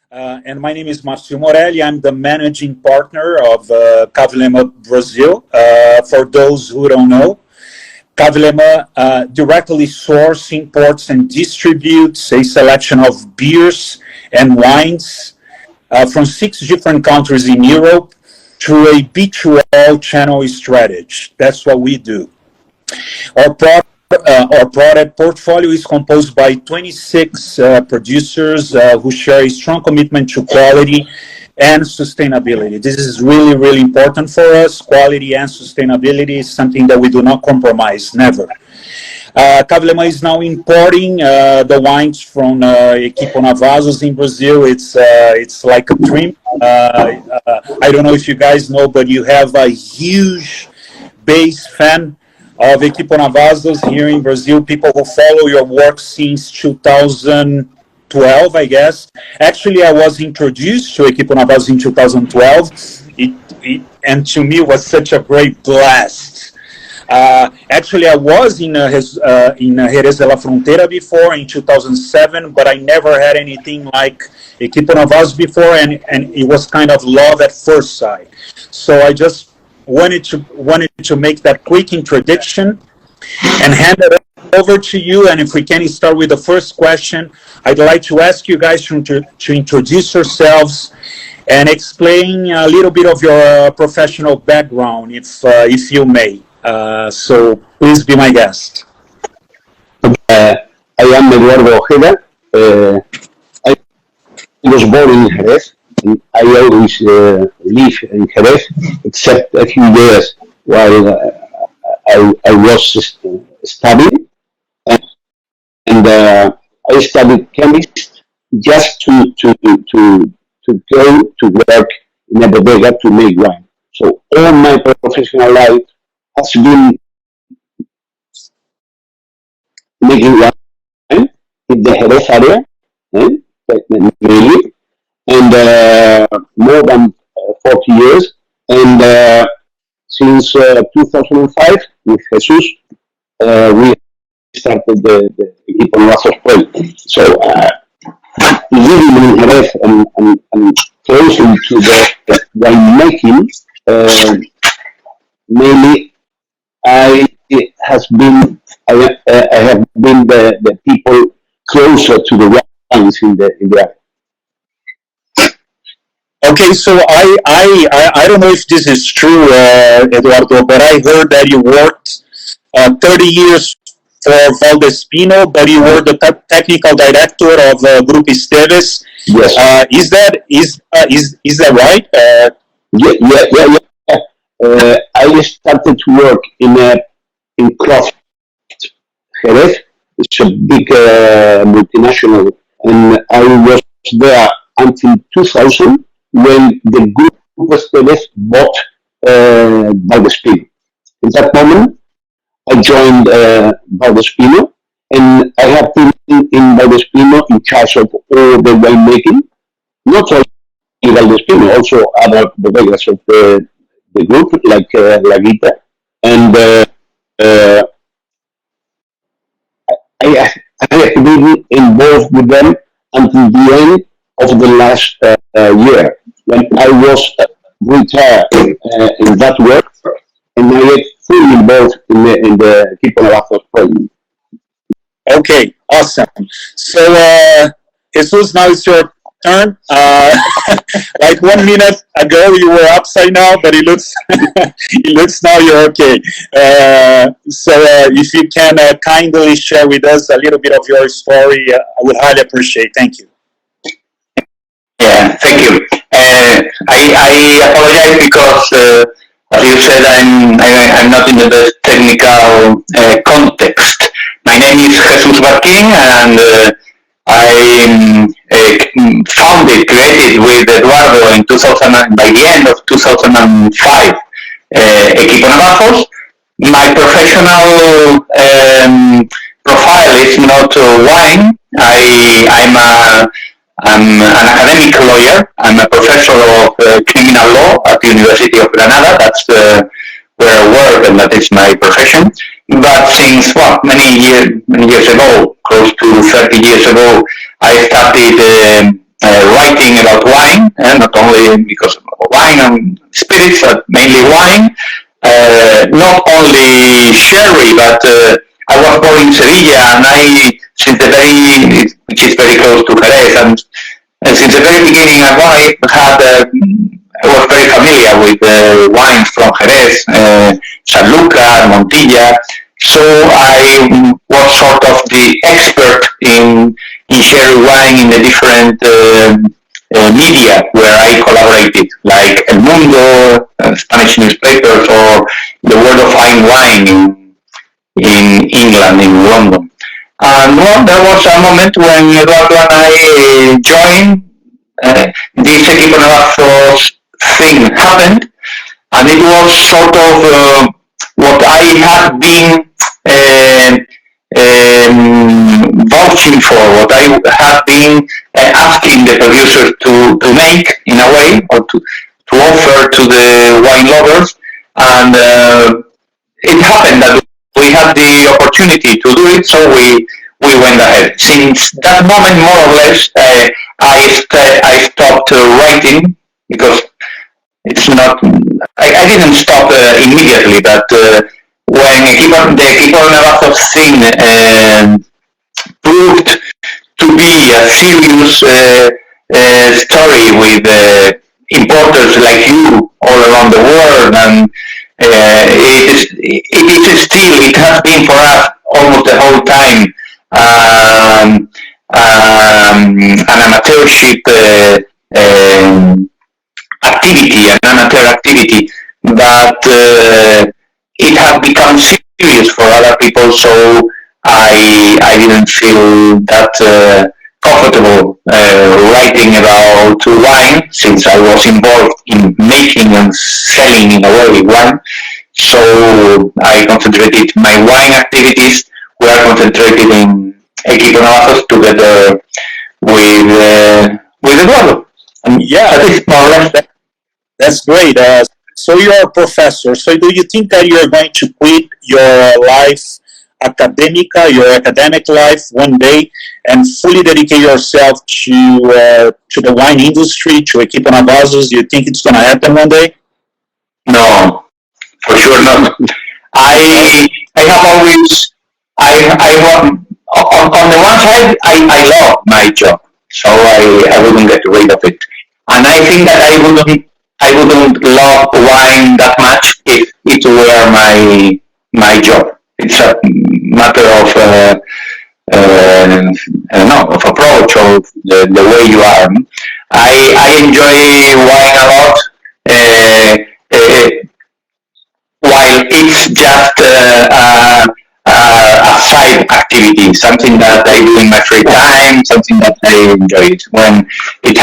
And my name is Marcio Morelli. I'm the managing partner of Cavilema Brazil. For those who don't know, Cavilema directly sources, imports, and distributes a selection of beers and wines from 6 different countries in Europe through a B2L channel strategy. That's what we do. Our product portfolio is composed by 26 producers who share a strong commitment to quality and sustainability. This is really, really important for us. Quality and sustainability is something that we do not compromise, never. Cavilema is now importing the wines from Equipo Navazos in Brazil. It's like a dream. I don't know if you guys know, but you have a huge base fan of Equipo Navazos here in Brazil, people who follow your work since 2012, I guess. Actually, I was introduced to Equipo Navazos in 2012, and to me it was such a great blast. Actually, I was in Jerez de la Frontera before in 2007, but I never had anything like Equipo Navazos before, and it was kind of love at first sight. So I just wanted to make that quick introduction and hand it over to you. And if we can start with the first question, I'd like to ask you guys to introduce yourselves and explain a little bit of your professional background, if you may. So please be my guest. I am Eduardo Ojeda. I was born in Jerez. I always live in Jerez, except a few years while I was studying, and I studied chemist just to go to work in a bodega to make wine. So all my professional life has been making wine in the Jerez area, mainly. And more than 40 years. And since 2005, with Jesus, we started the Equipo Navazos project. So living in Jerez and closely to the winemaking, mainly I have been the people closer to the wines in the area. Okay, so I don't know if this is true, Eduardo, but I heard that you worked 30 years for Valdespino, but you were the technical director of Grupo Esteves. Yes. Is that right? Yeah. I started to work in Croft Jerez. It's a big multinational, and I was there until 2000. When the Grupo Esteves bought Valdespino. In that moment, I joined Valdespino, and I have been in Valdespino in charge of all the winemaking, not only Valdespino, also other bodegas of the group, like La Guita. And I have been involved with them until the end of the last year, when I was retired in that work, and I was fully involved in the Equipo Navazos project. Okay, awesome. So, Jesus, now it's your turn. Like 1 minute ago, you were upside down, but it looks now you're okay. So, if you can kindly share with us a little bit of your story, I would highly appreciate. Thank you. Yeah, thank you. I apologize because, as you said, I'm not in the best technical context. My name is Jesus Barquin, and I created with Eduardo in 2000, by the end of 2005, Equipo Navazos. My professional profile is not wine. I'm an academic lawyer. I'm a professor of criminal law at the University of Granada. That's where I work, and that is my profession. But since many years ago, close to 30 years ago, I started writing about wine, and not only because of wine and spirits, but mainly wine. Not only sherry, but I was born in Sevilla, and since the very, which is very close to Jerez, and since the very beginning, I was very familiar with wines from Jerez, Sanlúcar, Montilla. So I was sort of the expert in sherry wine in the different media where I collaborated, like El Mundo, Spanish newspapers, or the World of Fine Wine in England, in London. And well, there was a moment when Eduardo and I joined. This Equipo Navazos thing happened, and it was sort of what I had been vouching for, what I had been asking the producers to make in a way, or to offer to the wine lovers, and it happened that we had the opportunity to do it, so we went ahead. Since that moment, more or less, I stopped writing, because it's not. I didn't stop immediately, but when the Equipo Navazos thing proved to be a serious story with importers like you all around the world, and it has been for us almost the whole time an amateurship activity, an amateur activity, but it had become serious for other people, so I didn't feel that comfortable writing about wine, since I was involved in making and selling, in a way, wine. So I concentrated my wine activities. We are concentrated in Equipo Navazos together with Eduardo. And Yeah, that is more or less that. that's great. So you're a professor. So do you think that you're going to quit your life academica, your academic life one day, and fully dedicate yourself to the wine industry, to Equipo Navazos? Do you think it's going to happen one day? No, for sure not. I have always on the one side I love my job, so I wouldn't get rid of it, and I think that I wouldn't love wine that much if it were my job. It's a matter of I don't know, of approach, of the way you are. I enjoy wine a lot. While it's just a side activity, something that I do in my free time, something that I enjoy it. When it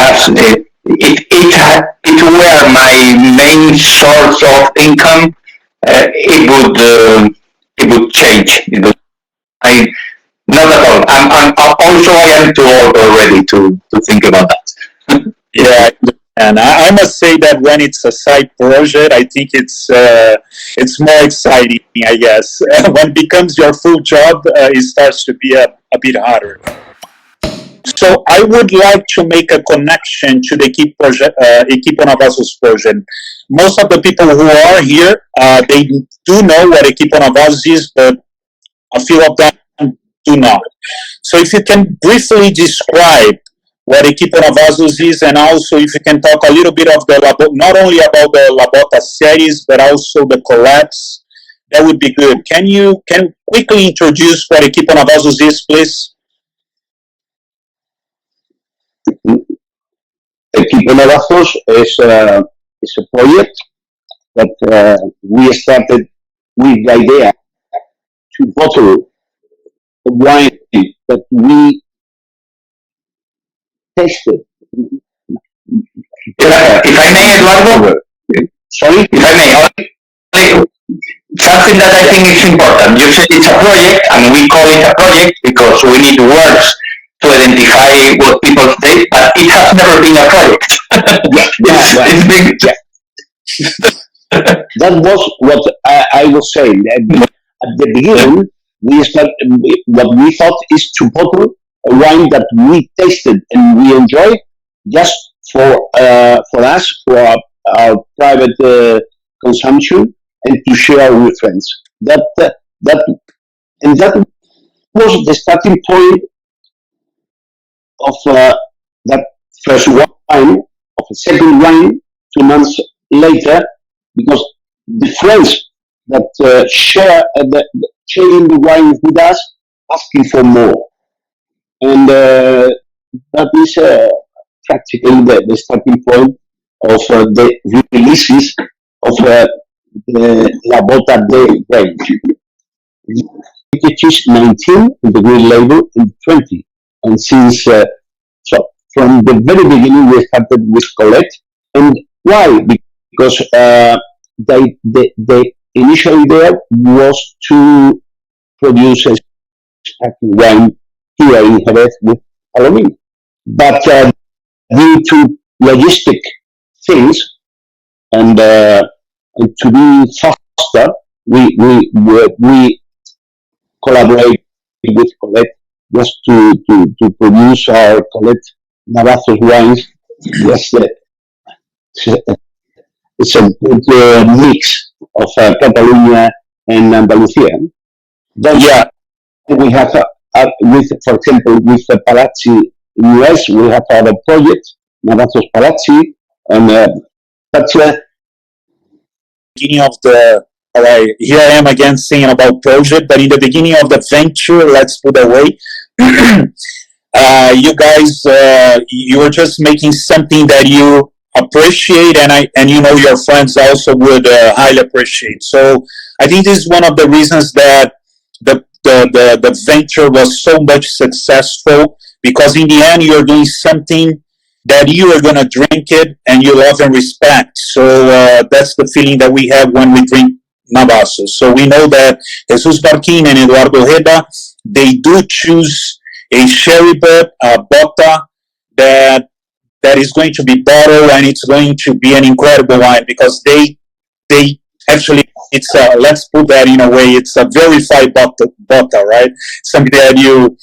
were my main source of income, it would change. I Not at all. I'm also I am too old already to think about that. Yeah, and I must say that when it's a side project, I think it's more exciting. I guess when it becomes your full job, it starts to be a bit harder. So I would like to make a connection to the Equipo Navazos project. Most of the people who are here, they do know what Equipo Navazos is, but a few of them do not. So if you can briefly describe what Equipo Navazos is, and also if you can talk a little bit of not only about the Labota series, but also the collabs, that would be good. Can you quickly introduce what Equipo Navazos is, please? Equipo Navazos is a project that we started with the idea to bottle the wine that we tasted. If I may, Eduardo, Sorry? if I may, something that I think is important. You said it's a project, and we call it a project because we need words to identify what people say, but it has never been a project. It's been. That was what I was saying. At the beginning, what we thought is to bottle a wine that we tasted and we enjoyed, just for us, for our private consumption, and to share with friends. That was the starting point of that first wine, of a second wine, 2 months later, because the friends that sharing the wine with us, asking for more, and that is practically the starting point of the releases of the La Bota de range. It is 19 in the green label and 20, and since so from the very beginning we started with Colette, and why? Because the initial idea was to produce a sparkling wine here in Jerez with Halloween. But due to logistic things and to be faster, we collaborated with Colette just to produce our Colette Navazos wines. Yes, it's a good mix of Catalonia and Andalusia. Then Yeah, we have, with, for example, with Palazzi in US, we have other projects, Navazos Palazzi, and but beginning of the, all right, here I am again saying about project, but in the beginning of the venture, let's put away, you guys, you were just making something that you appreciate, and you know your friends also would highly appreciate. So I think this is one of the reasons that the venture was so much successful, because in the end you're doing something that you are going to drink it and you love and respect. So that's the feeling that we have when we drink Navazos. So we know that Jesus Barquin and Eduardo Ojeda, they do choose a sherry bota that is going to be bottled, and it's going to be an incredible wine, because they actually, it's let's put that in a way, it's a verified bota, right? Something that you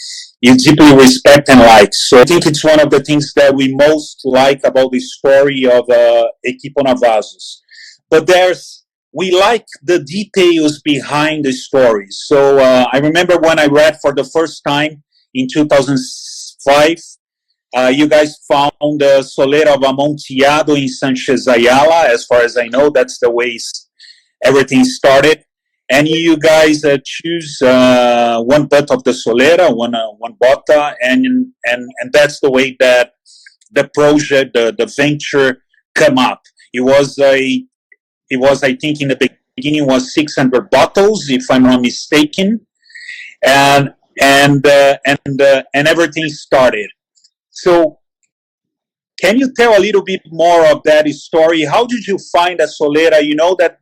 deeply respect and like. So I think it's one of the things that we most like about the story of Equipo Navazos. But we like the details behind the story. So I remember when I read for the first time in 2005, you guys found Solera of Amontillado in Sanchez Ayala. As far as I know, that's the way everything started. And you guys choose one butt of the Solera, one bota, and that's the way that the project, the venture, come up. It was I think in the beginning was 600 bottles, if I'm not mistaken, and everything started. So, can you tell a little bit more of that story? How did you find a Solera? You know that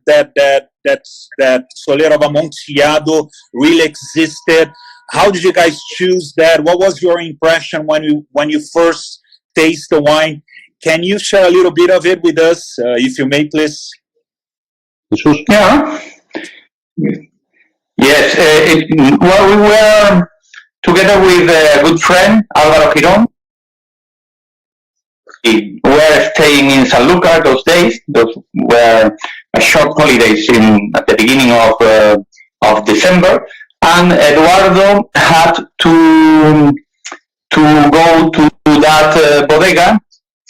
Solera of Amontillado really existed. How did you guys choose that? What was your impression when you first taste the wine? Can you share a little bit of it with us, if you may, please? Yeah. Yes. Well, we were together with a good friend, Álvaro Girón. We were staying in Sanlúcar those days. Those were short holidays at the beginning of December, and Eduardo had to go to that bodega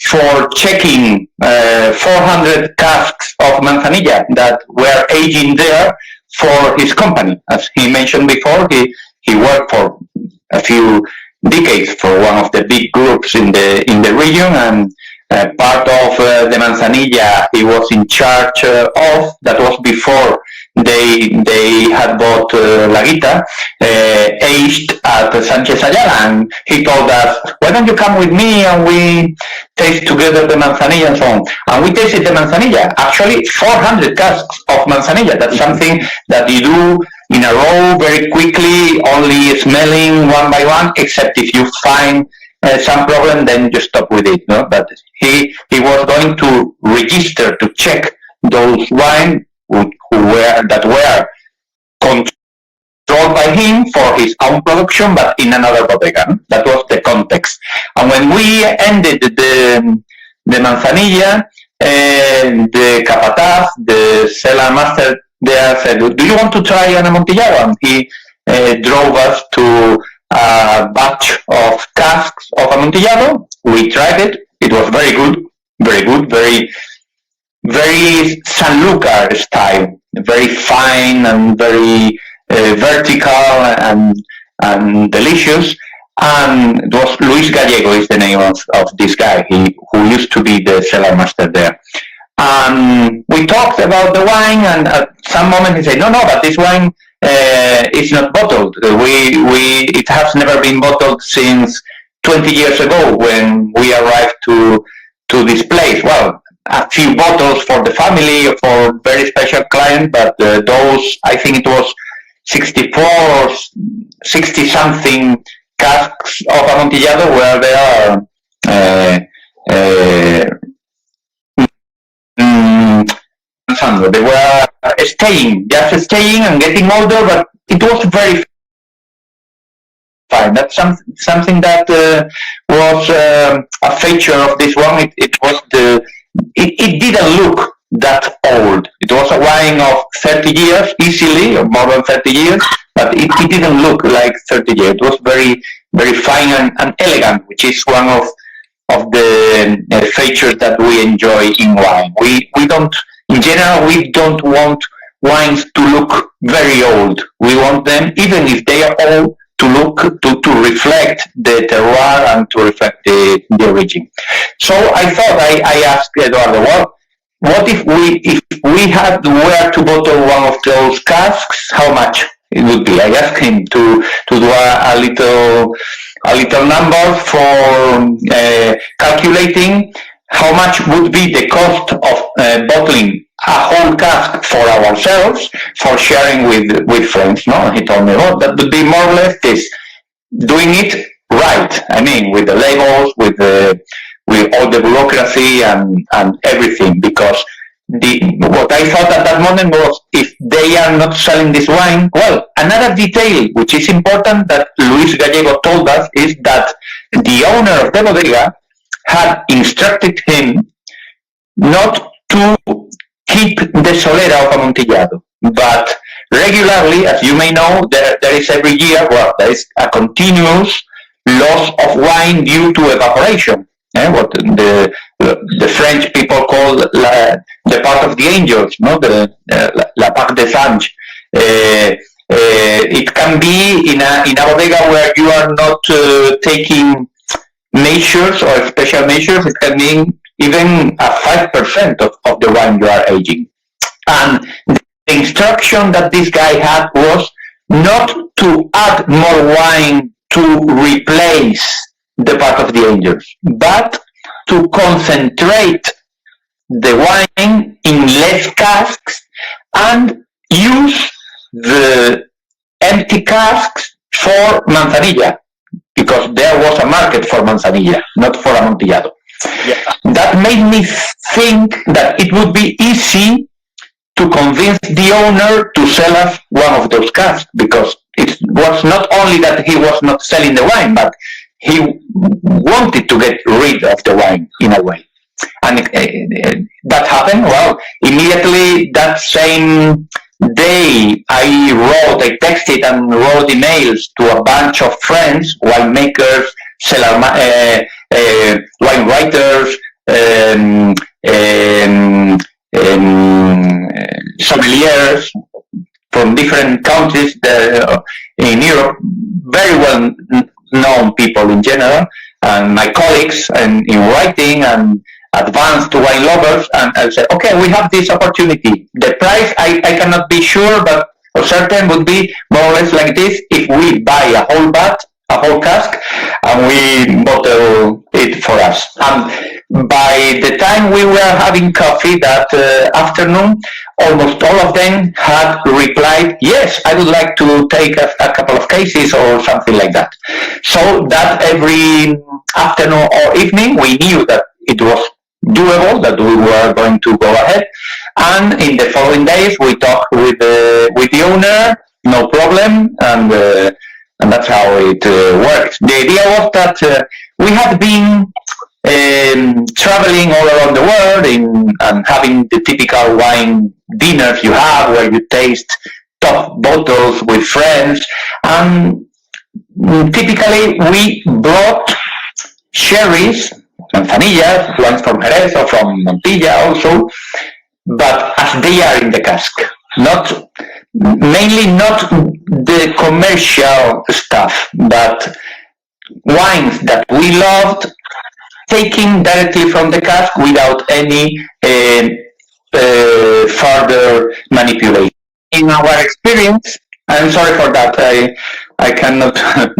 for checking 400 casks of manzanilla that were aging there for his company. As he mentioned before, he worked for a few decades for one of the big groups in the region, and part of the manzanilla he was in charge of, that was before they had bought La Guita, aged at Sanchez Ayala, and he told us, why don't you come with me and we taste together the manzanilla and so on. And we tasted the manzanilla, actually 400 casks of manzanilla. That's something that you do in a row very quickly, only smelling one by one, except if you find some problem, then you stop with it. No? But he was going to register, to check those wines that were controlled controlled by him for his own production, but in another bodega. That was the context. And when we ended the Manzanilla, the capataz, the cellar master there said, "Do you want to try an Amontillado?" And he drove us to a batch of casks of Amontillado. We tried it. It was very good, very Sanlúcar style, very fine and very vertical and delicious. And it was Luis Gallego is the name of this guy, who used to be the cellar master there. We talked about the wine, and at some moment he said, "No, but this wine is not bottled. It has never been bottled since 20 years ago when we arrived to this place. Well, a few bottles for the family, for very special client, but those, I think it was 64 or 60 something casks of Amontillado where they are they were just staying and getting older, but it was very fine. That's something that was a feature of this one. It didn't look that old. It was a wine of 30 years, easily, or more than 30 years, but it didn't look like 30 years. It was very, very fine and elegant, which is one of the features that we enjoy in wine. In general, we don't want wines to look very old. We want them, even if they are old, to reflect the terroir and to reflect the origin. So I thought I asked Eduardo, well, what if we had were to bottle one of those casks? How much it would be? I asked him to do a little number for calculating how much would be the cost of bottling a whole cask for ourselves, for sharing with friends. No, he told me, well, that would be more or less this, doing it right. I mean, with the labels, with all the bureaucracy and everything. Because what I thought at that moment was, if they are not selling this wine, well, another detail which is important that Luis Gallego told us is that the owner of the bodega had instructed him not to keep the solera of Amontillado, but regularly, as you may know, there is every year, well, there is a continuous loss of wine due to evaporation. What the French people call the part of the angels, no, la part des anges. It can be in a bodega where you are not taking measures or special measures. It can be even a 5% of the wine you are aging. And the instruction that this guy had was not to add more wine to replace the part of the angels, but to concentrate the wine in less casks and use the empty casks for Manzanilla, because there was a market for Manzanilla, not for Amontillado. Yeah. That made me think that it would be easy to convince the owner to sell us one of those casks, because it was not only that he was not selling the wine, but he wanted to get rid of the wine in a way. And that happened. Well, immediately that same day I texted and wrote emails to a bunch of friends, winemakers, wine writers, sommeliers from different countries in Europe, very well known people in general, and my colleagues in writing and advanced wine lovers, and I said, okay, we have this opportunity. The price I cannot be sure, but for certain would be more or less like this if we buy a whole cask, and we bottle it for us. And by the time we were having coffee that afternoon, almost all of them had replied, yes, I would like to take a couple of cases or something like that. So that every afternoon or evening, we knew that it was doable, that we were going to go ahead. And in the following days, we talked with the owner, no problem, and that's how it works. The idea was that we had been traveling all around the world and having the typical wine dinners you have, where you taste top bottles with friends, and typically we brought sherries, manzanillas, wines from Jerez or from Montilla also, but as they are in the cask, mainly not the commercial stuff, but wines that we loved, taking directly from the cask without any further manipulation. In our experience, I'm sorry for that, I cannot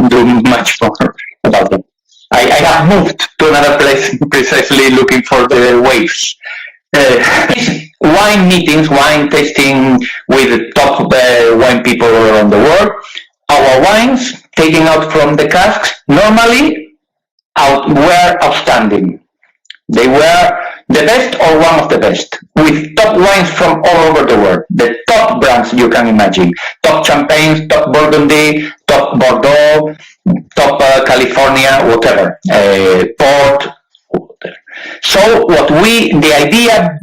do much more about it. I have moved to another place precisely looking for the waves. Wine meetings, wine tasting with top wine people around the world. Our wines taken out from the casks normally were outstanding. They were the best or one of the best, with top wines from all over the world. The top brands you can imagine. Top champagnes, top Burgundy, top Bordeaux, top California, whatever. Port, whatever. So the idea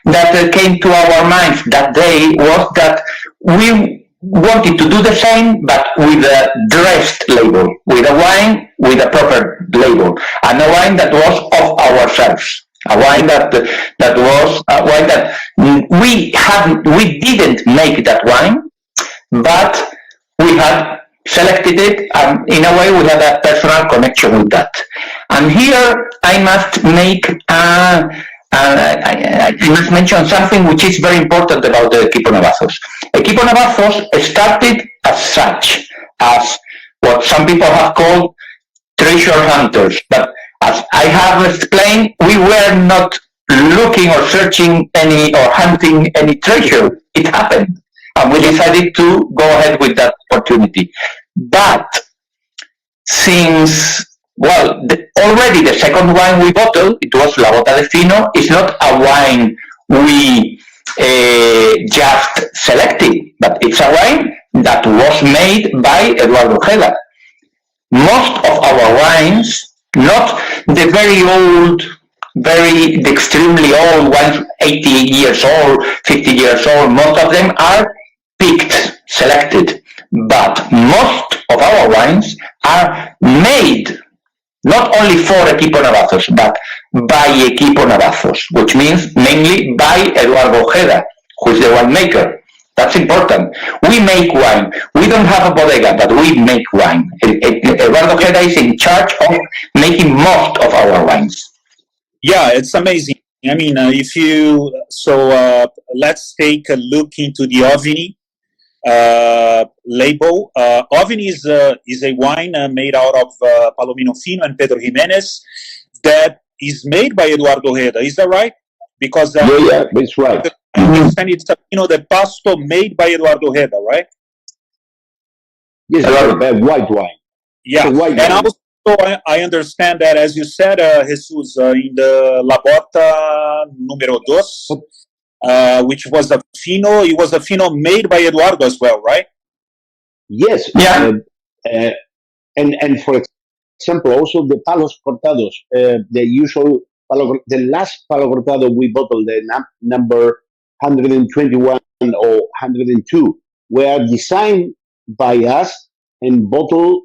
that came to our minds that day was that we wanted to do the same, but with a dressed label, with a wine with a proper label, and a wine that was of ourselves, a wine that was a wine that we didn't make that wine, but we had selected it, and in a way we had a personal connection with that. And here I must I must mention something which is very important about the Equipo Navazos. Equipo Navazos started as such, as what some people have called treasure hunters. But as I have explained, we were not looking or searching or hunting any treasure. It happened. And we decided to go ahead with that opportunity. But since already the second wine we bottled, it was La Bota de Fino, is not a wine we just selected, but it's a wine that was made by Eduardo Ojeda. Most of our wines, not the very old, the extremely old ones, 80 years old, 50 years old, most of them are picked, selected, but most of our wines are made not only for Equipo Navazos, but by Equipo Navazos, which means mainly by Eduardo Ojeda, who is the winemaker. That's important. We make wine. We don't have a bodega, but we make wine. Eduardo Ojeda is in charge of making most of our wines. Yeah, it's amazing. I mean, let's take a look into the Ovini label. Ovini is a wine made out of Palomino Fino and Pedro Jimenez that is made by Eduardo Ojeda. Is that right? Because yeah, that's right. I understand it's a Vino de Pasto made by Eduardo Ojeda, right? Yes, white wine. Yeah, white and wine. Also I understand that, as you said, Jesus, in the La Bota número 2, which was a Fino, it was a Fino made by Eduardo as well, right? Yes. Yeah. And for example, also the Palos Cortados, the last Palo Cortado we bottled, the number 121 or 102, were designed by us and bottled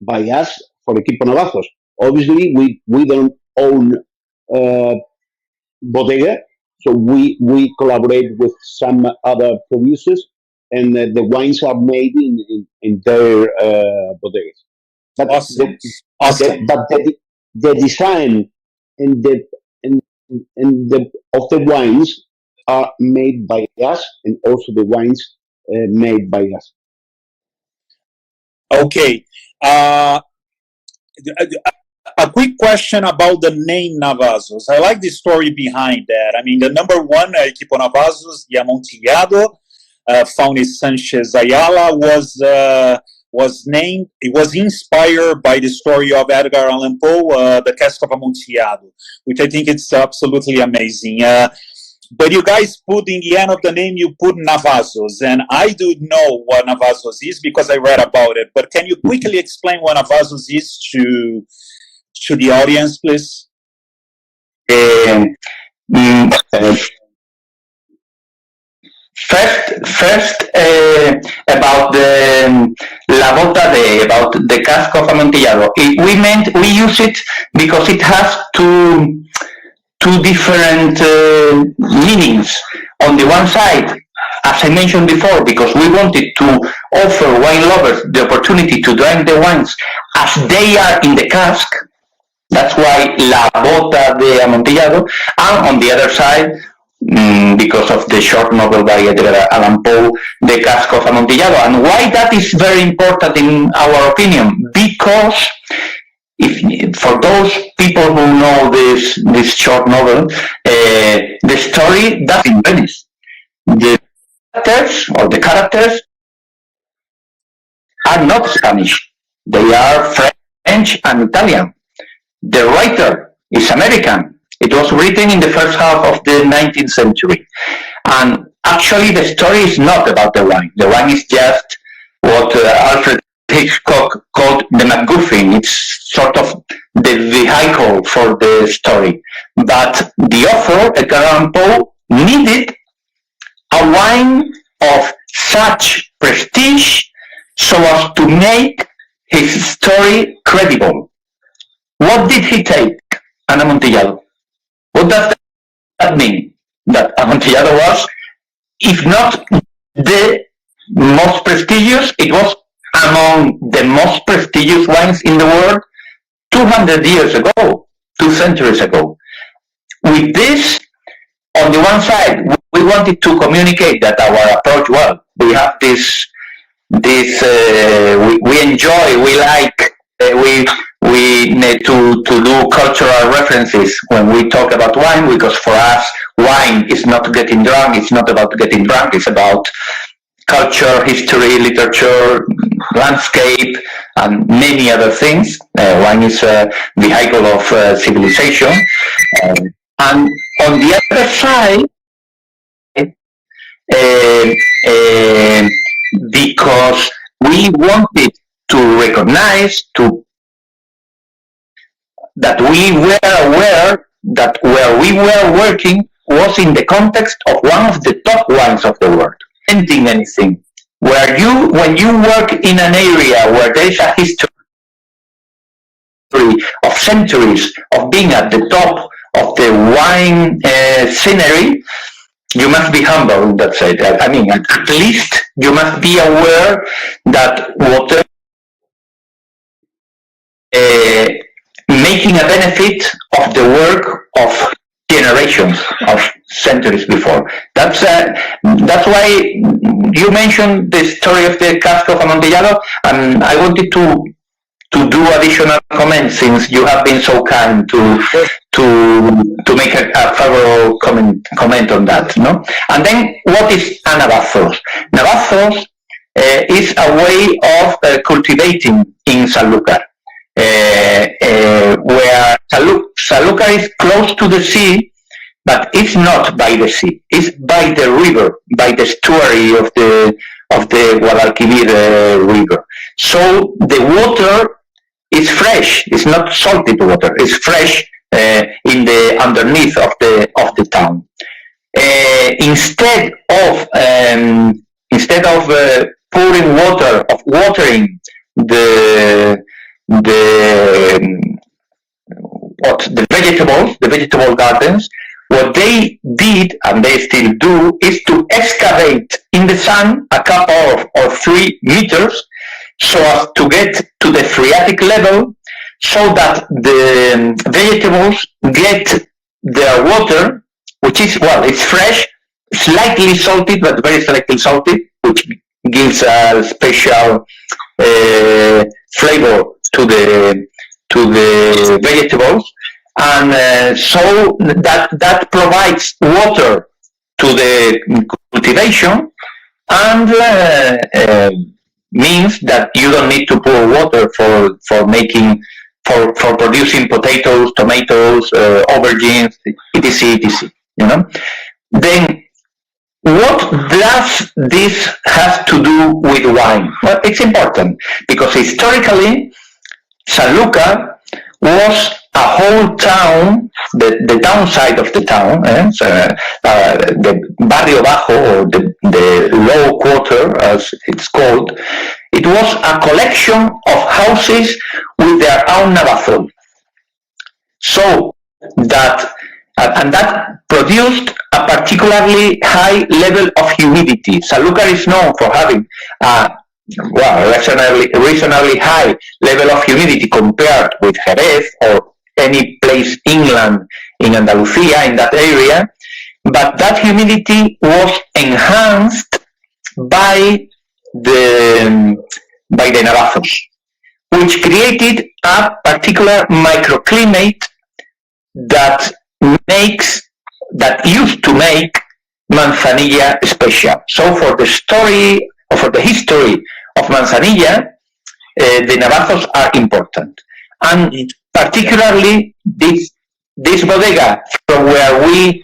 by us for Equipo Navazos. Obviously, we don't own bodega, so we collaborate with some other producers, and the wines are made in their bodegas. But Awesome. The design and of the wines are made by us, and also the wines made by us. Okay. A quick question about the name Navazos. I like the story behind that. I mean, the number one Equipo Navazos, Amontillado, Fauni Sanchez Ayala was named. It was inspired by the story of Edgar Allan Poe, The Cask of Amontillado, which I think it's absolutely amazing. But you guys put in the end of the name, you put Navazos, and I do know what Navazos is because I read about it. But can you quickly explain what Navazos is to the audience, please? First, about the la bota about the cask of Amontillado. We use it because it has two different meanings. On the one side, as I mentioned before, because we wanted to offer wine lovers the opportunity to drink the wines as they are in the cask. That's why La Bota de Amontillado. And on the other side, because of the short novel by Edgar Allan Poe, The Cask of Amontillado. And why that is very important in our opinion? Because for those people who know this short novel, the story does in Venice. The characters are not Spanish. They are French and Italian. The writer is American. It was written in the first half of the 19th century. And actually the story is not about the wine. The wine is just what Alfred Hitchcock called the MacGuffin. It's sort of the vehicle for the story. But the author, Edgar Allan Poe, needed a wine of such prestige so as to make his story credible. What did he take? An Amontillado. What does that mean? That Amontillado was, if not the most prestigious, it was among the most prestigious wines in the world 200 years ago, 2 centuries ago. With this, on the one side, we wanted to communicate that our approach, well, we have we enjoy, we like, we need to do cultural references when we talk about wine, because for us, wine is not getting drunk, it's not about getting drunk, it's about culture, history, literature, landscape, and many other things. Wine is a vehicle of civilization. And on the other side, because we wanted to recognize that we were aware that where we were working was in the context of one of the top wines of the world. Ending anything. When you work in an area where there is a history of centuries of being at the top of the wine scenery, you must be humble in that sense. I mean, at least you must be aware that whatever making a benefit of the work of generations of centuries before. That's why you mentioned the story of the cask of Amontillado, and I wanted to do additional comments since you have been so kind to make a favorable comment on that, no? And then what is a Navazos? Navazos is a way of cultivating in Sanlúcar. Where Sanlúcar is close to the sea, but it's not by the sea. It's by the river, by the estuary of the Guadalquivir river. So the water is fresh. It's not salted water. It's fresh in the underneath of the town. Instead of pouring water, of watering the vegetable gardens, what they did, and they still do, is to excavate in the sand a couple or 3 meters so as to get to the phreatic level, so that the vegetables get their water, which is, well, it's fresh, slightly salted, but very slightly salted, which gives a special flavor to the vegetables, and so that provides water to the cultivation, and means that you don't need to pour water for producing potatoes, tomatoes, aubergines, etc. You know, then what does this have to do with wine? Well, it's important because historically, Sanlúcar was a whole town, the downside of the town, the Barrio Bajo, or the low quarter as it's called. It was a collection of houses with their own navazo. So that, and that produced a particularly high level of humidity. Sanlúcar is known for having a reasonably high level of humidity compared with Jerez or any place inland in Andalusia, in that area, but that humidity was enhanced by the Navajos, which created a particular microclimate that used to make Manzanilla special. So for the story, or for the history of Manzanilla, the Navajos are important. And particularly this bodega from where we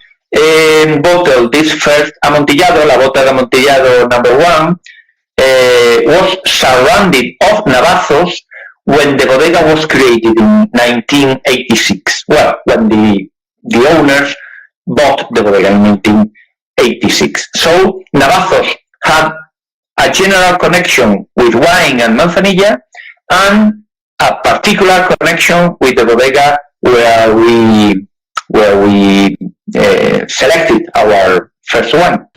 bottled this first Amontillado, La Bota de Amontillado #1, was surrounded of Navajos when the bodega was created in 1986. Well, when the owners bought the bodega in 1986. So Navajos had a general connection with wine and Manzanilla, and a particular connection with the bodega where we selected our first one.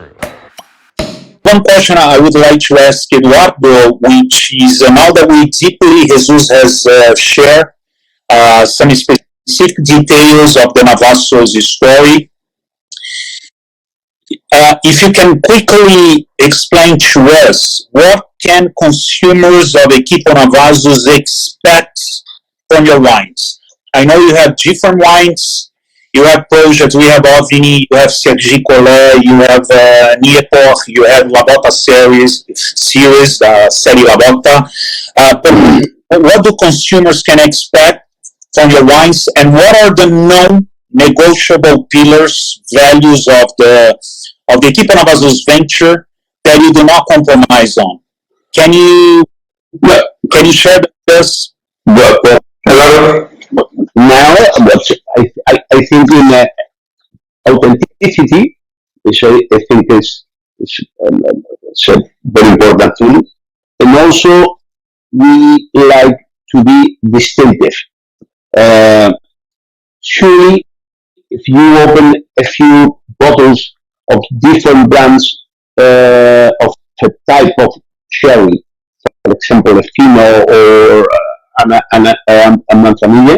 One question I would like to ask Eduardo, which is now that Jesus has shared some specific details of the Navassos story, if you can quickly explain to us what can consumers of Equipo Navassos expect from your wines? I know you have different wines. You have projects. We have Ovini, you have Sergi Collet, you have Nieporg, you have La Bota series, Série La Bota. But what do consumers can expect from your wines, and what are the non-negotiable pillars, values of the Equipo Navassos venture that you do not compromise on? Can you share with us? Now, I think in authenticity, which I think is a very important thing, and also we like to be distinctive. Surely, if you open a few bottles of different brands of a type of sherry, for example, a Fino or a Manzanilla,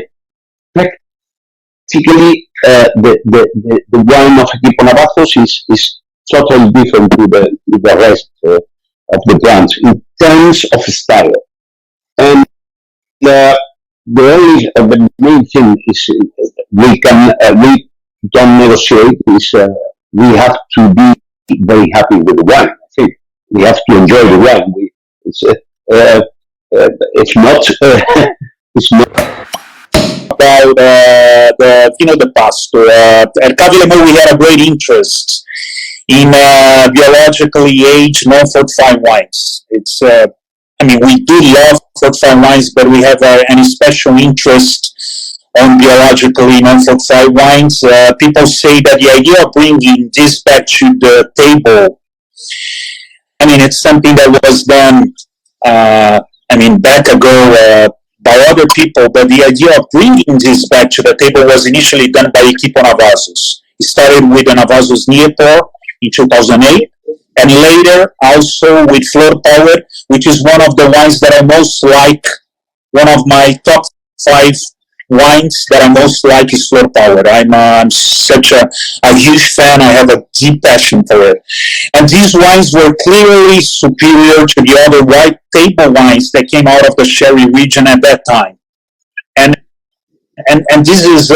practically the wine of Equipo Navassos is totally different to the rest of the brands in terms of style. And the main thing is we don't negotiate is we have to be very happy with the wine. I think we have to enjoy the wine. It's not about the Pasto. At Cavillemot, we had a great interest in biologically aged non-fortified wines. It's we do love fortified wines, but we have any special interest on biologically non-fortified wines. People say that the idea of bringing this back to the table, it's something that was done, back ago by other people, but the idea of bringing this back to the table was initially done by Equipo Navassos. It started with the Navassos Nieporg in 2008, and later also with Flor Power, which is one of the wines that I most like. One of my top 5 wines that I most like is Flor Power. I'm such a huge fan. I have a deep passion for it. And these wines were clearly superior to the other white table wines that came out of the sherry region at that time. And this is,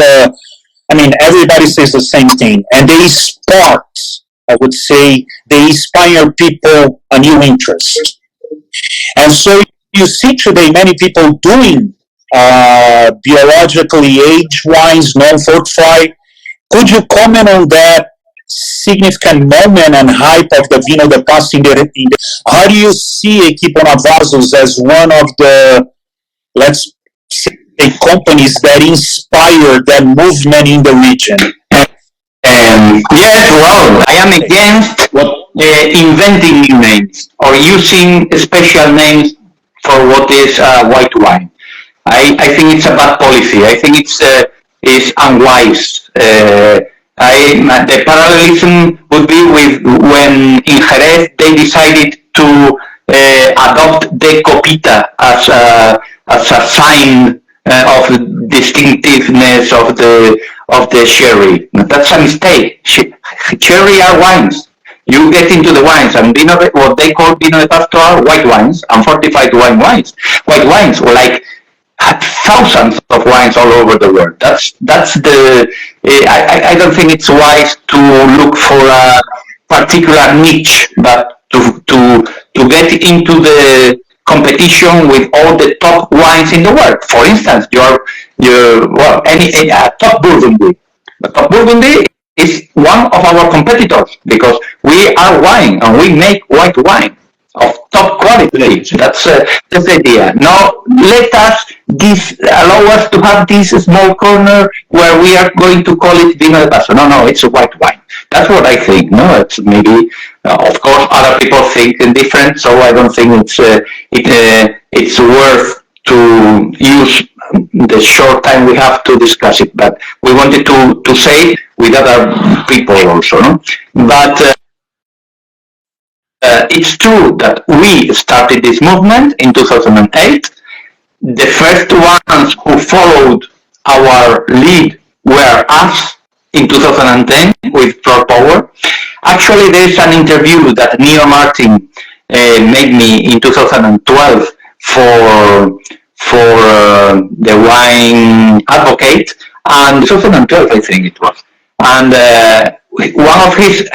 everybody says the same thing. And they sparked, I would say, they inspire people a new interest. And so you see today many people doing biologically aged wines, non-fortified. Could you comment on that? significant moment and hype of the Vino de Pasto how do you see Equipo Navazos as one of the, let's say, companies that inspire that movement in the region? Yes, well, I am against inventing new names or using special names for what is white wine. I think it's a bad policy. I think it's unwise. The parallelism would be with when in Jerez they decided to adopt the copita as a sign of distinctiveness of the sherry. That's a mistake. Sherry are wines. You get into the wines, and what they call Vino de Pasto are white wines and fortified wines. White wines, like thousands of wines all over the world. That's the. I don't think it's wise to look for a particular niche, but to get into the competition with all the top wines in the world. For instance, any top Burgundy. The top Burgundy is one of our competitors because we are wine and we make white wine of top quality. That's the idea. Now let us allow us to have this small corner where we are going to call it Vino de Pasto. No, it's a white wine. That's what I think. No, it's maybe of course other people think different, so I don't think it's worth to use the short time we have to discuss it. But we wanted to say it with other people also. No? But it's true that we started this movement in 2008. The first ones who followed our lead were us in 2010 with Floor Power. Actually, there is an interview that Neo Martin made me in 2012 for the Wine Advocate, and 2012 I think it was. And one of his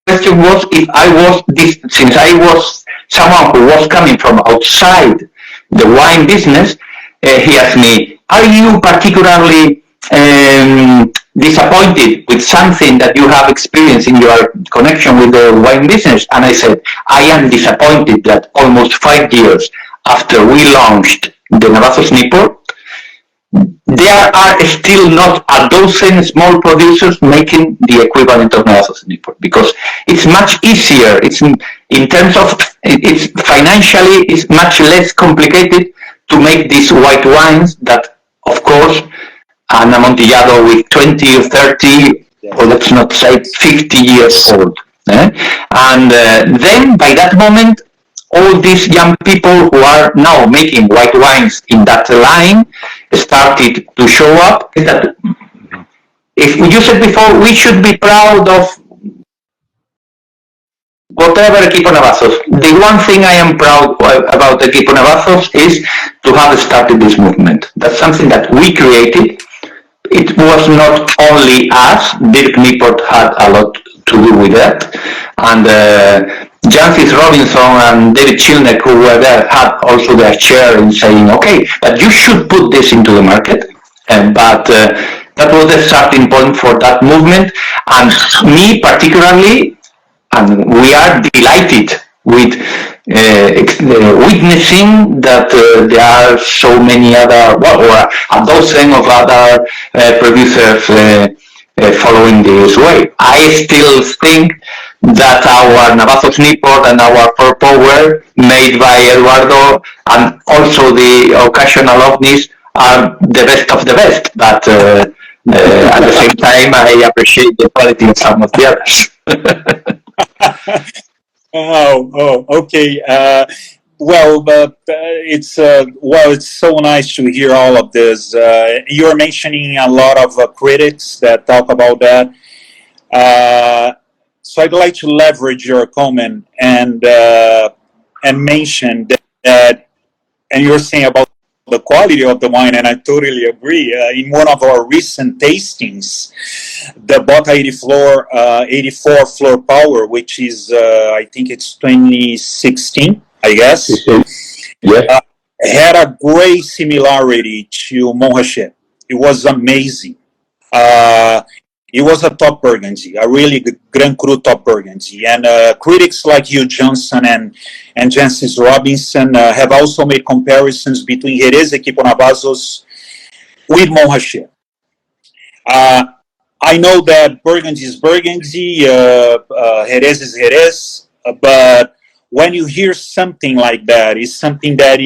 question was if since I was someone who was coming from outside the wine business, he asked me, are you particularly disappointed with something that you have experienced in your connection with the wine business? And I said, I am disappointed that almost 5 years after we launched the Navazos Niport, there are still not a dozen small producers making the equivalent of Navazos Niport, because it's much easier. It's in terms of it's financially it's much less complicated to make these white wines that, of course, an Amontillado with 20 or 30, or let's not say 50 years old. And then by that moment, all these young people who are now making white wines in that line started to show up. That if you said before, we should be proud of whatever Equipo Navazos. The one thing I am proud about Equipo Navazos is to have started this movement. That's something that we created. It was not only us. Dirk Niport had a lot to do with that, and Jancis Robinson and David Chilneck, who were there, had also their share in saying, okay, but you should put this into the market. But that was the starting point for that movement, and me particularly, and we are delighted with witnessing that there are so many other, or a dozen of other producers following this way. I still think that our Navazos Niport and our Floor Power, made by Eduardo, and also the occasional ovnis, are the best of the best. But at the same time, I appreciate the quality of some of the others. Okay. It's so nice to hear all of this. You're mentioning a lot of critics that talk about that. So I'd like to leverage your comment and mention that, and you're saying about the quality of the wine, and I totally agree. In one of our recent tastings, the Bota 84 Floor Power, which is, I think it's 2016, I guess, had a great similarity to Montrachet. It was amazing. It was a top Burgundy, a really good Grand Cru top Burgundy. And critics like Hugh Johnson and Jancis Robinson have also made comparisons between Jerez Equipo Navazos with Montrachet. I know that Burgundy is Burgundy, Jerez is Jerez, but when you hear something like that, it's something that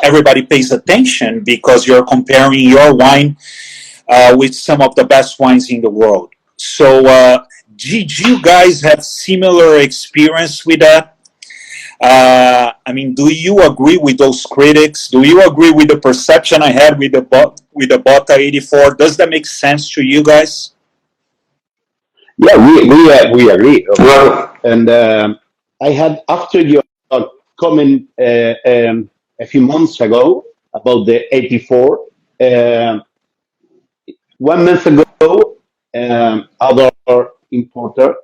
everybody pays attention because you're comparing your wine with some of the best wines in the world. So, did you guys have similar experience with that? I mean, do you agree with those critics? Do you agree with the perception I had with the Bota 84? Does that make sense to you guys? Yeah, we agree. Well, And I had, after your comment a few months ago about the 84, 1 month ago, other importer,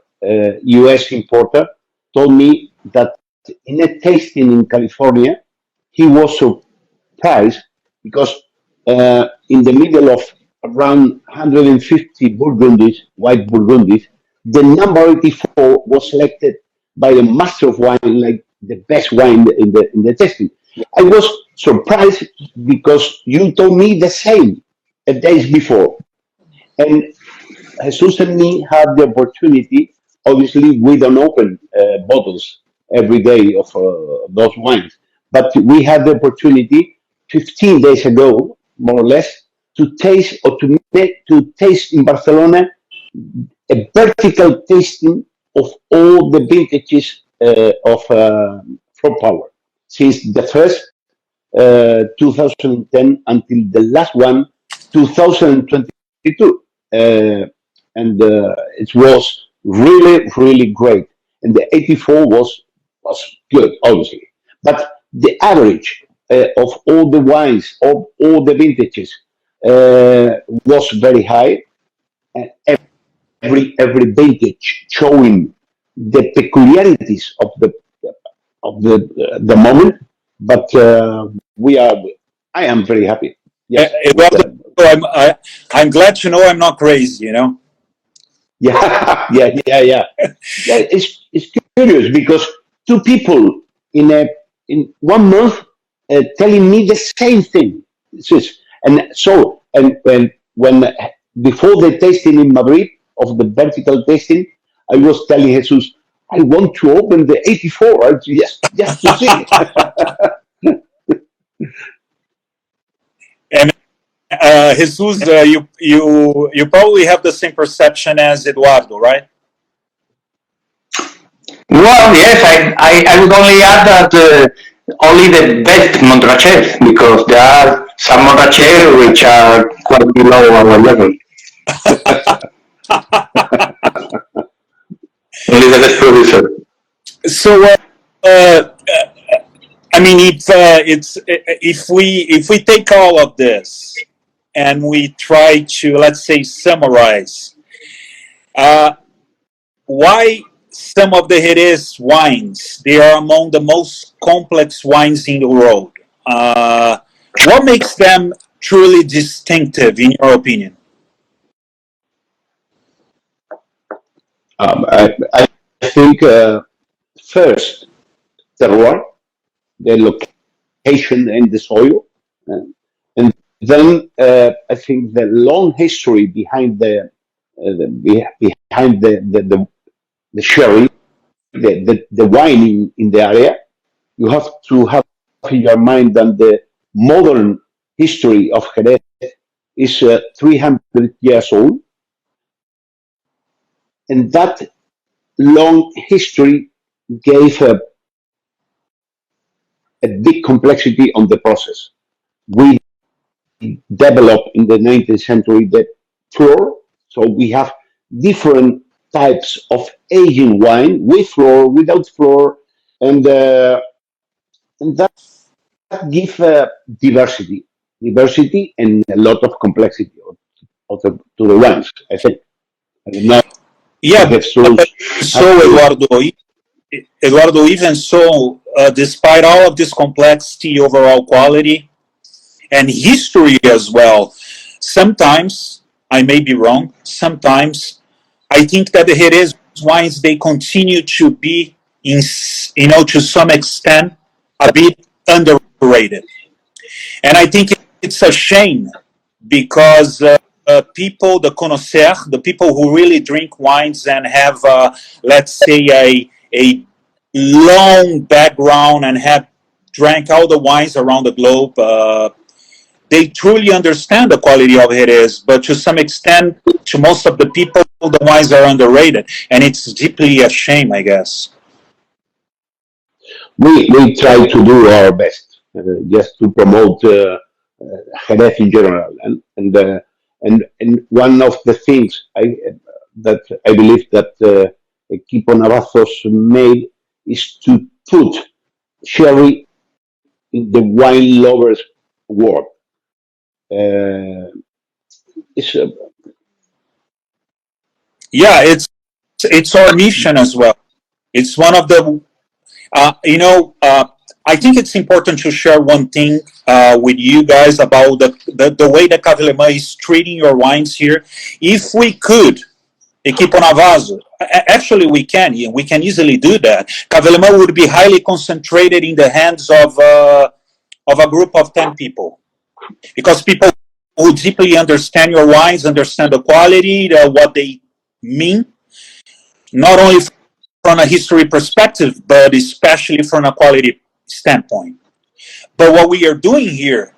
US importer, told me that in a tasting in California, he was surprised because in the middle of around 150 Burgundies, white Burgundies, the number 84 was selected by the master of wine like the best wine in the tasting. I was surprised because you told me the same a days before. And Jesus and me had the opportunity, obviously we don't open bottles every day of those wines, but we had the opportunity 15 days ago, more or less, to taste or to taste in Barcelona a vertical tasting of all the vintages of Floor Power, since the first 2010 until the last one, 2022. And it was really, really great. And the 84 was good, obviously. But the average of all the wines, of all the vintages, was very high. And every vintage showing the peculiarities of the moment. But I am very happy. Yes, with Eduardo, I'm glad to know I'm not crazy, you know? yeah. Yeah, it's curious because two people in 1 month telling me the same thing. And so when before the tasting in Madrid of the vertical tasting, I was telling Jesus, I want to open the 84 just to see. And Jesus, you probably have the same perception as Eduardo, right? well, yes, I would only add that only the best Montrachet, because there are some Montrachet which are quite below our level. Only the best producer. So, I mean, if we take all of this and we try to, let's say, summarize, why some of the Jerez wines, they are among the most complex wines in the world. What makes them truly distinctive, in your opinion? I think first terroir, the location and the soil, uh, and then I think the long history behind behind the sherry, the wine in the area. You have to have in your mind that the modern history of Jerez is 300 years old, and that long history gave a big complexity on the process. We developed in the 19th century the floor, so we have different types of aging wine with floor, without floor, and and that gives diversity, and a lot of complexity to the wines. I think. I don't know Yeah, if so. so Eduardo, even so, despite all of this complexity, overall quality, and history as well, sometimes, I may be wrong, sometimes I think that the Jerez wines, they continue to be, to some extent, a bit underrated. And I think it's a shame because people, the connoisseurs, the people who really drink wines and have, let's say, a long background and have drank all the wines around the globe, they truly understand the quality of Jerez, but to some extent, to most of the people, the wines are underrated, and it's deeply a shame, I guess. We try to do our best just to promote Jerez in general, and one of the things that I believe that Equipo Navazos made is to put sherry in the wine lovers' world. It's Yeah, it's our mission as well. It's one of the, I think it's important to share one thing with you guys about the way that Cave Alemã is treating your wines here. If we could, Equipo Navazo, actually we can easily do that. Cave Alemã would be highly concentrated in the hands of a group of 10 people. Because people who deeply understand your wines, understand the quality, what they mean, not only from a history perspective, but especially from a quality standpoint. But what we are doing here,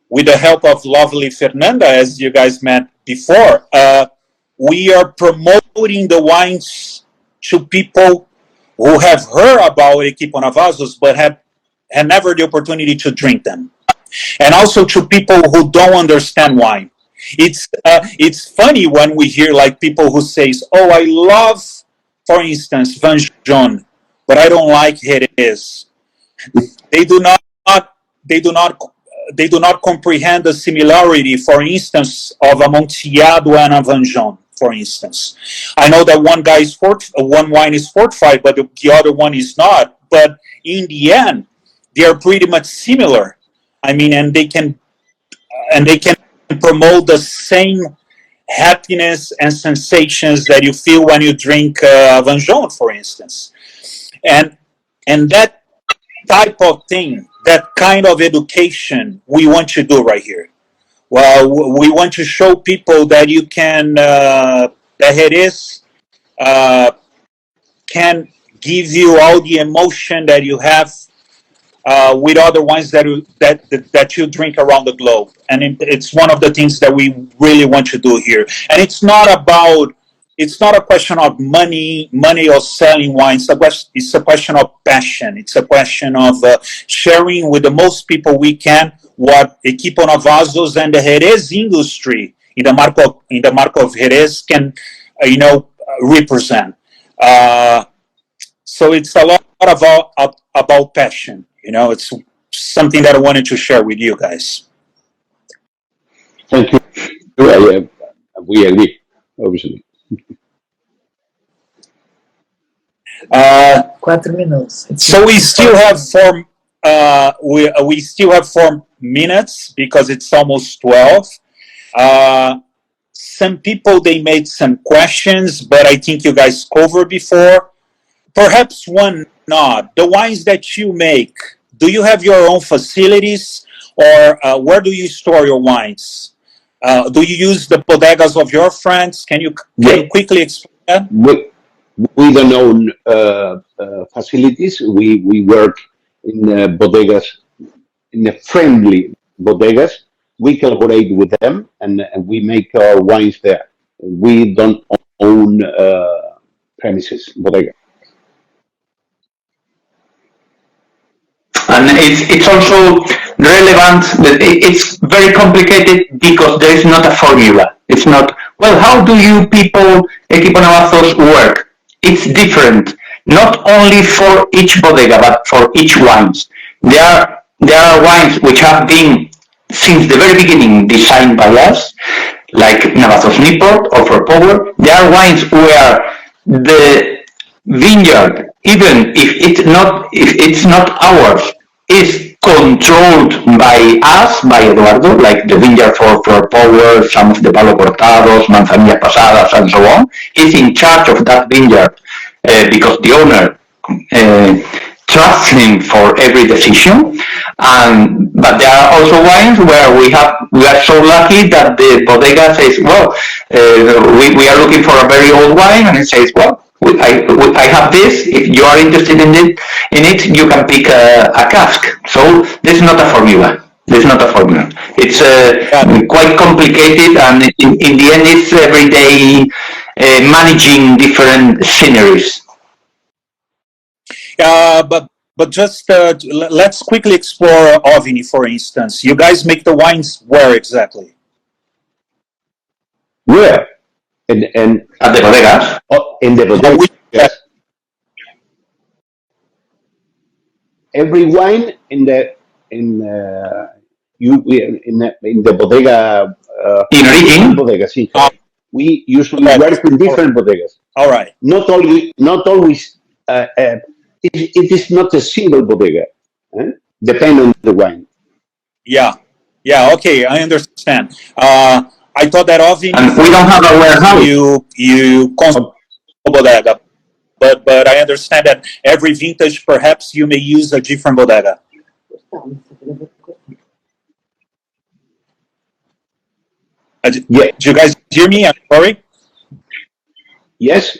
with the help of lovely Fernanda, as you guys met before, we are promoting the wines to people who have heard about Equipo Navazos, but had never the opportunity to drink them. And also to people who don't understand wine. It's funny when we hear like people who says, "Oh, I love, for instance, Vanjon, but I don't like Jerez." They do not comprehend the similarity, for instance, of Amontillado and a Vanjon, for instance. I know that one wine is fortified, but the other one is not. But in the end, they are pretty much similar. I mean, and they can promote the same happiness and sensations that you feel when you drink Vanjon, for instance. And that type of thing, that kind of education, we want to do right here. Well, we want to show people that you can, that Jerez can give you all the emotion that you have with other wines that you drink around the globe. And it's one of the things that we really want to do here. And it's not a question of money or selling wines. It's a question of passion. It's a question of sharing with the most people we can what Equipo Navazos and the Jerez industry in the mark of Jerez can, represent. So it's a lot about passion. It's something that I wanted to share with you guys. Thank you. We agree, obviously. 4 minutes. So we still have we still have 4 minutes because it's almost 12. Some people, they made some questions, but I think you guys covered before. Perhaps one not. The wines that you make, do you have your own facilities, or where do you store your wines? Do you use the bodegas of your friends? Can you quickly explain that? We don't own facilities. We work in bodegas, in the friendly bodegas. We collaborate with them, and we make our wines there. We don't own premises, bodega. And it's also relevant that it's very complicated because there is not a formula. It's not, well, how do you people, Equipo Navazos, work? It's different, not only for each bodega, but for each wines. There are wines which have been, since the very beginning, designed by us, like Navazos Newport or For Power. There are wines where the vineyard, even if it's not ours, is controlled by us, by Eduardo, like the vineyard for Flor Power, some of the Palo Cortados, Manzanillas Pasadas, and so on. He's in charge of that vineyard because the owner trusts him for every decision. But there are also wines where we are so lucky that the bodega says, well, we are looking for a very old wine, and it says, well, I have this. If you are interested in it, you can pick a cask. So there's not a formula. It's quite complicated, and in the end, it's every day managing different sceneries. But just let's quickly explore Ovini, for instance. You guys make the wines where exactly? Where? And at the bodegas. In the bodegas. Yes. Every wine in the bodega. In origin. Bodega, sí. We usually work in different bodegas. All right. Not always. It is not a single bodega. Depend on the wine. Yeah. Okay, I understand. I thought that Ovini, and we don't have a warehouse. You bodega, but I understand that every vintage, perhaps you may use a different bodega. Yeah. Do you guys hear me? I'm sorry. Yes.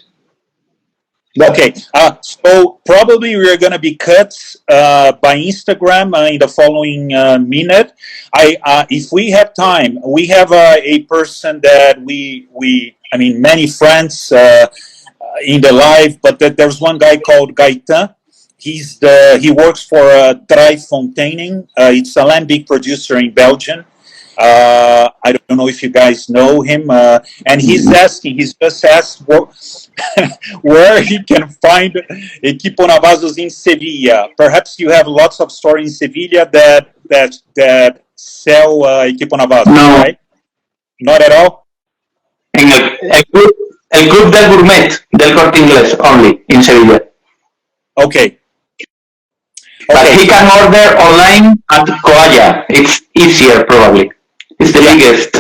Okay, so probably we're going to be cut by Instagram in the following minute. If we have time, we have a person that many friends in the live, but there's one guy called Gaetan. He works for Dry Fontaining. It's a lambic producer in Belgium. I don't know if you guys know him, and he's just asked where he can find Equipo Navazos in Sevilla. Perhaps you have lots of stores in Sevilla that sell Equipo Navazos, no. Right? Not at all? En el Club del Gourmet del Corte Inglés only in Sevilla. Okay. But he can order online at Coalla. It's easier, probably. It's the biggest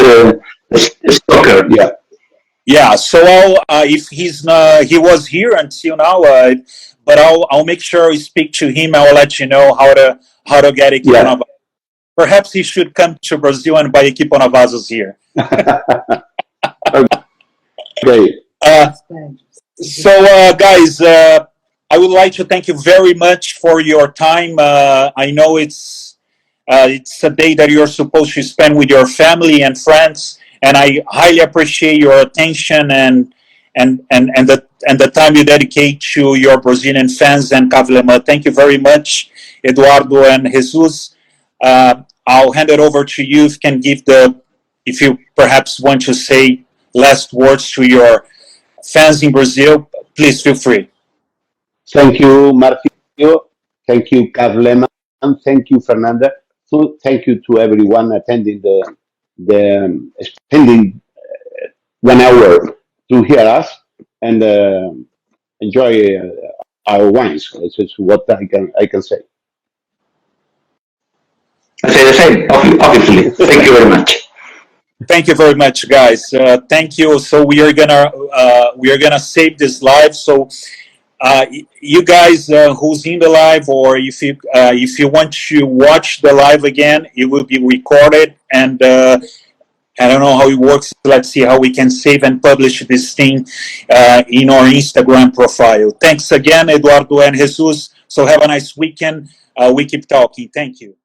stocker. Yeah. Yeah. So if he was here until now, but I'll make sure I speak to him. I will let you know how to get Equipo Navazos. Perhaps he should come to Brazil and buy Equipo Navazos here. Okay. So guys, I would like to thank you very much for your time. I know it's a day that you're supposed to spend with your family and friends, and I highly appreciate your attention and the time you dedicate to your Brazilian fans and Cave Le Mas. Thank you very much, Eduardo and Jesus. I'll hand it over to you. If you perhaps want to say last words to your fans in Brazil, please feel free. Thank you, Marcio. Thank you, Cave Le Mas, and thank you, Fernanda. So thank you to everyone attending spending 1 hour to hear us and enjoy our wines. This is what I can say. I say the same, obviously. Thank you very much. Thank you very much, guys. Thank you. So we are gonna save this live. So you guys who's in the live, or if you want to watch the live again, it will be recorded, and I don't know how it works. Let's see how we can save and publish this thing in our Instagram profile. Thanks again, Eduardo and Jesus. So have a nice weekend. We keep talking. Thank you.